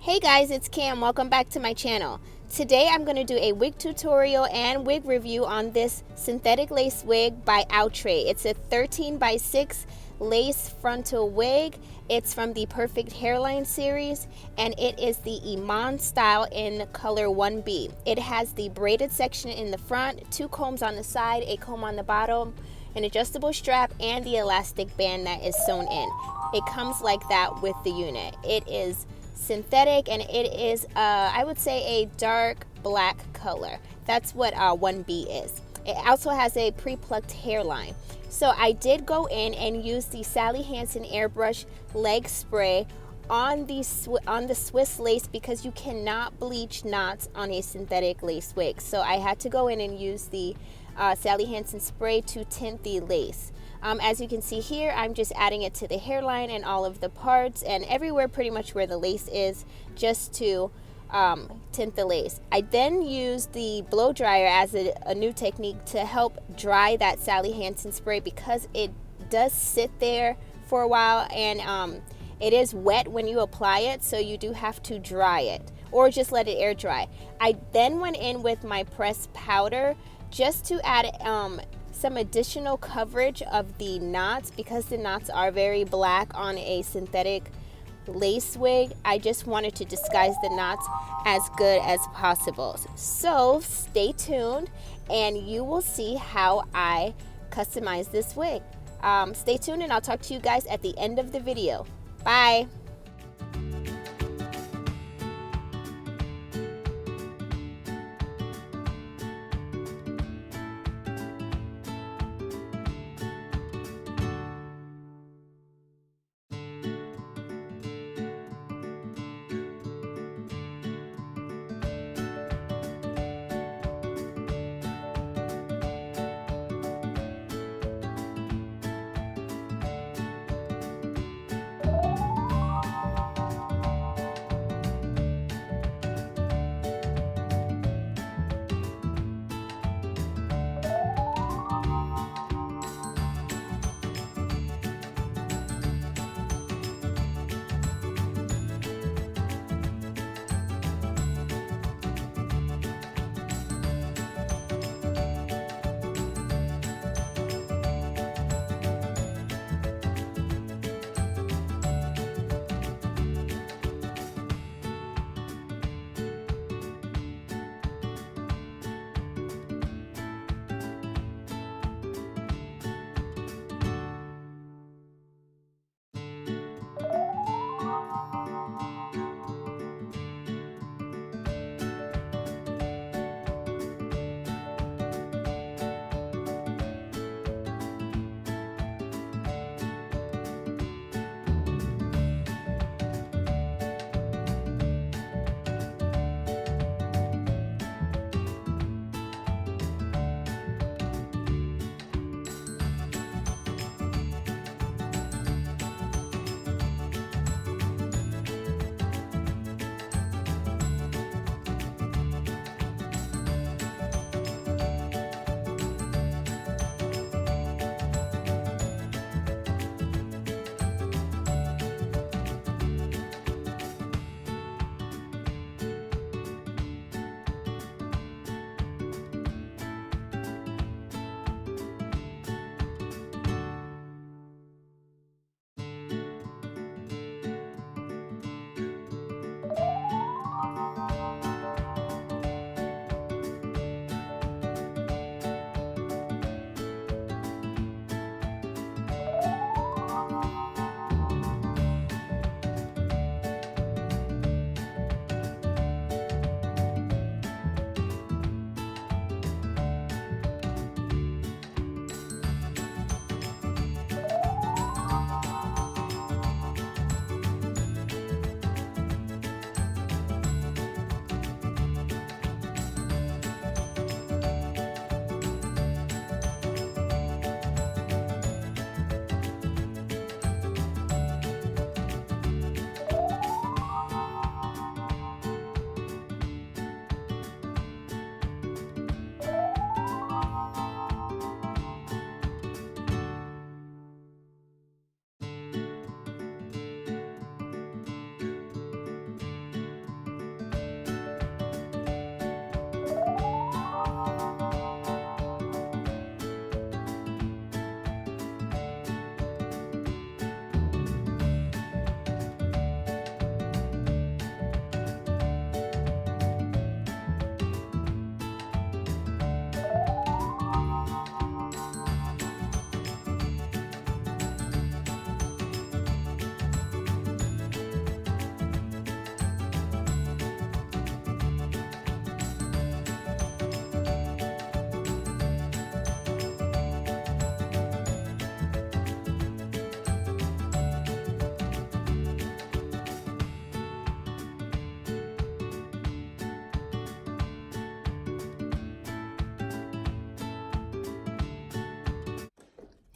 Hey guys, it's Cam. Welcome back to my channel. Today I'm going to do a wig tutorial and wig review on this synthetic lace wig by Outre. It's a 13x6 lace frontal wig. It's from the Perfect Hairline series and it is the IMAN style in color 1B. It has the braided section in the front, 2 combs on the side, a comb on the bottom, an adjustable strap, and the elastic band that is sewn in. It comes like that with the unit. It is synthetic and it is I would say a dark black color. That's what 1B is. It also has a pre-plucked hairline. So I did go in and use the Sally Hansen airbrush leg spray on the Swiss lace because you cannot bleach knots on a synthetic lace wig. So I had to go in and use the Sally Hansen spray to tint the lace. As you can see here, I'm just adding it to the hairline and all of the parts and everywhere pretty much where the lace is, just to tint the lace. I then used the blow dryer as a new technique to help dry that Sally Hansen spray because it does sit there for a while and it is wet when you apply it, so you do have to dry it or just let it air dry. I then went in with my pressed powder just to add some additional coverage of the knots because the knots are very black on a synthetic lace wig. I just wanted to disguise the knots as good as possible. So stay tuned and you will see how I customize this wig. Stay tuned and I'll talk to you guys at the end of the video. Bye.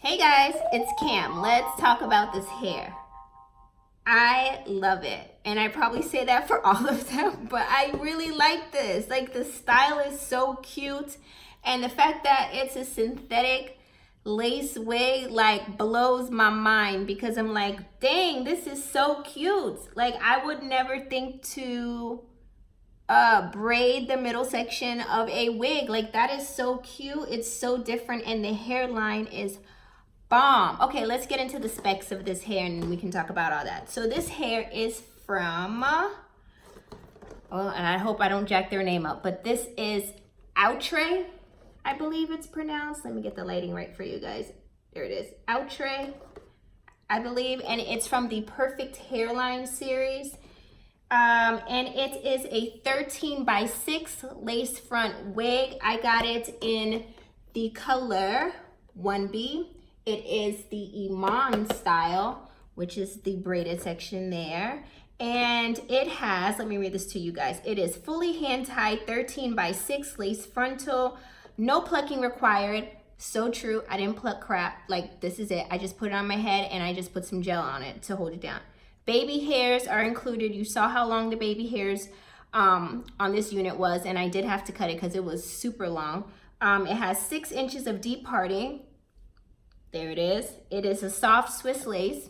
Hey guys, it's Cam. Let's talk about this hair. I love it. And I probably say that for all of them, but I really like this. Like, the style is so cute. And the fact that it's a synthetic lace wig like blows my mind, because I'm like, dang, this is so cute. Like, I would never think to braid the middle section of a wig. Like, that is so cute. It's so different, and the hairline is bomb. Okay, let's get into the specs of this hair and we can talk about all that. So this hair is from, well, and I hope I don't jack their name up, but this is Outre, I believe it's pronounced. Let me get the lighting right for you guys. There it is, Outre, I believe, and it's from the Perfect Hairline series. And it is a 13x6 lace front wig. I got it in the color 1B. It is the IMAN style, which is the braided section there. And it has, let me read this to you guys. It is fully hand-tied 13x6 lace frontal, no plucking required. So true, I didn't pluck crap. Like, this is it. I just put it on my head and I just put some gel on it to hold it down. Baby hairs are included. You saw how long the baby hairs on this unit was, and I did have to cut it because it was super long. It has 6 inches of deep parting. There it is. It is a soft Swiss lace.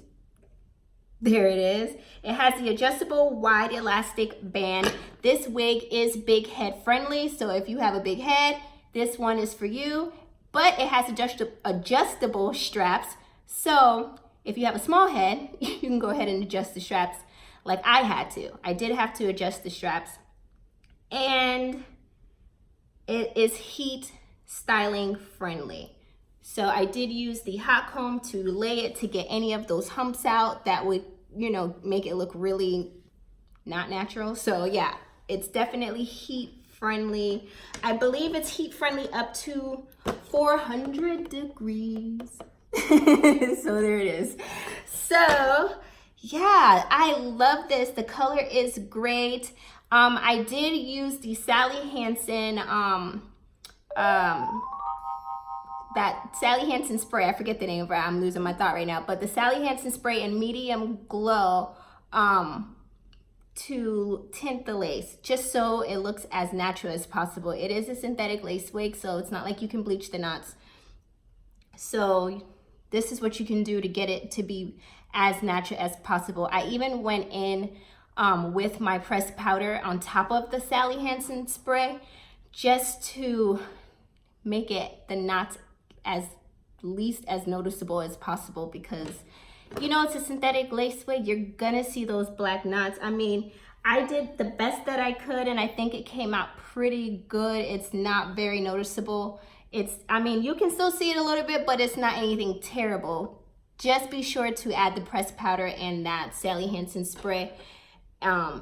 There it is. It has the adjustable wide elastic band. This wig is big head friendly, so if you have a big head, this one is for you. But it has adjustable straps, so if you have a small head, you can go ahead and adjust the straps like I had to. I did have to adjust the straps. And it is heat styling friendly. So I did use the hot comb to lay it to get any of those humps out that would, you know, make it look really not natural. So yeah, it's definitely heat friendly. I believe it's heat friendly up to 400 degrees. So there it is. So yeah, I love this. The color is great. I did use the Sally Hansen that Sally Hansen spray. I forget the name of it. I'm losing my thought right now. But the Sally Hansen spray in medium glow to tint the lace, just so it looks as natural as possible. It is a synthetic lace wig, so it's not like you can bleach the knots. So this is what you can do to get it to be as natural as possible. I even went in with my pressed powder on top of the Sally Hansen spray, just to make it the knots as least as noticeable as possible, because you know it's a synthetic lace wig. You're gonna see those black knots. I mean, I did the best that I could, and I think it came out pretty good. It's not very noticeable. I mean, you can still see it a little bit, but it's not anything terrible. Just be sure to add the pressed powder and that Sally Hansen spray, and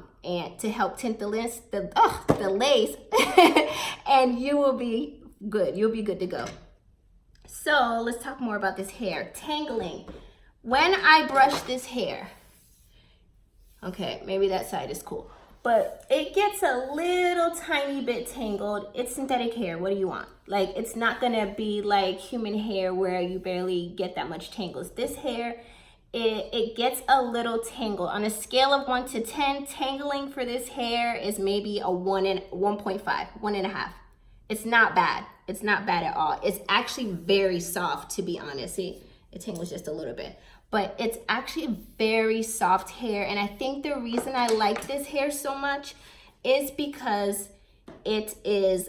to help tint the lace, and you will be good. You'll be good to go. So let's talk more about this hair. Tangling. When I brush this hair, okay, maybe that side is cool, but it gets a little tiny bit tangled. It's synthetic hair. What do you want? Like, it's not gonna be like human hair where you barely get that much tangles. This hair, it gets a little tangled. On a scale of 1 to 10, tangling for this hair is maybe a 1.5, 1.5. It's not bad. It's not bad at all. It's actually very soft, to be honest. See, it tangles just a little bit, but it's actually very soft hair. And I think the reason I like this hair so much is because it is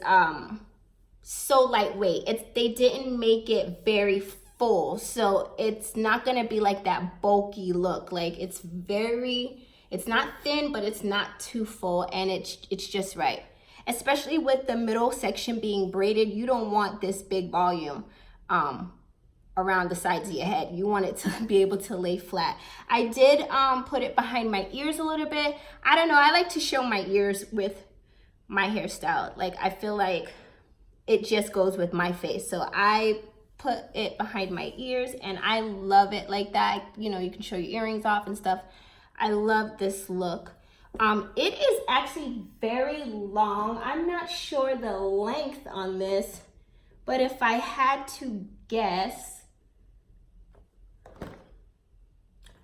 so lightweight. They didn't make it very full, so it's not gonna be like that bulky look. Like, it's not thin, but it's not too full, and it's just right. Especially with the middle section being braided, you don't want this big volume around the sides of your head. You want it to be able to lay flat. I did put it behind my ears a little bit. I don't know, I like to show my ears with my hairstyle. Like, I feel like it just goes with my face. So I put it behind my ears, and I love it like that. You know, you can show your earrings off and stuff. I love this look. It is actually very long. I'm not sure the length on this, but if I had to guess,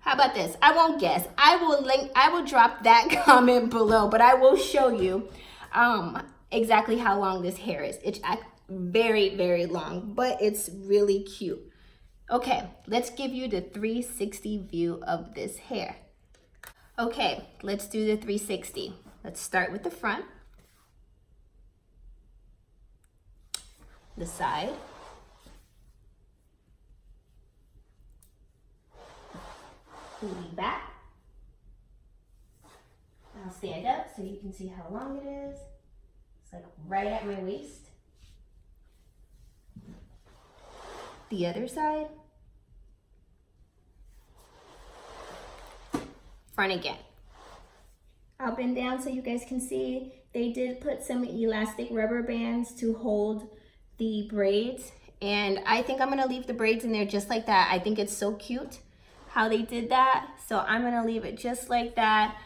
How about this? I won't guess. I will drop that comment below, but I will show you exactly how long this hair is. It's very, very long, but it's really cute. Okay, let's give you the 360 view of this hair. Okay, let's do the 360. Let's start with the front, the side, the back. I'll stand up so you can see how long it is. It's like right at my waist. The other side. Front again. Up and down so you guys can see. They did put some elastic rubber bands to hold the braids, and I think I'm gonna leave the braids in there just like that. I think it's so cute how they did that, so I'm gonna leave it just like that.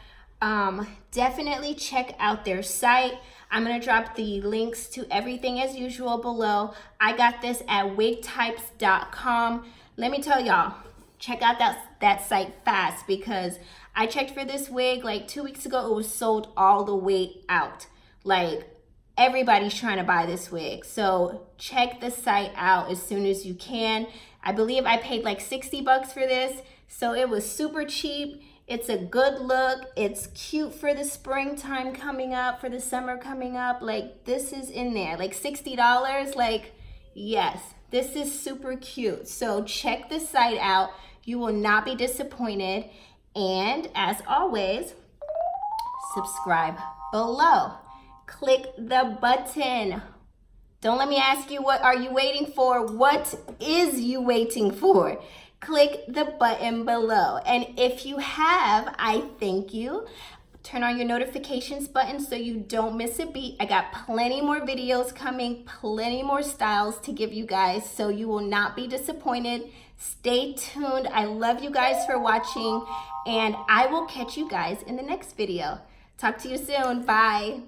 Definitely check out their site. I'm gonna drop the links to everything as usual below. I got this at wigtypes.com. Let me tell y'all, check out that site fast, because I checked for this wig like 2 weeks ago. It was sold all the way out. Like, everybody's trying to buy this wig. So check the site out as soon as you can. I believe I paid like 60 bucks for this. So it was super cheap. It's a good look. It's cute for the springtime coming up, for the summer coming up. Like, this is in there, like $60. Like, yes, this is super cute. So check the site out. You will not be disappointed. And as always, subscribe below. Click the button. Don't let me ask you, what are you waiting for? What is you waiting for? Click the button below. And if you have, I thank you. Turn on your notifications button so you don't miss a beat. I got plenty more videos coming, plenty more styles to give you guys, so you will not be disappointed. Stay tuned. I love you guys for watching, and I will catch you guys in the next video. Talk to you soon. Bye.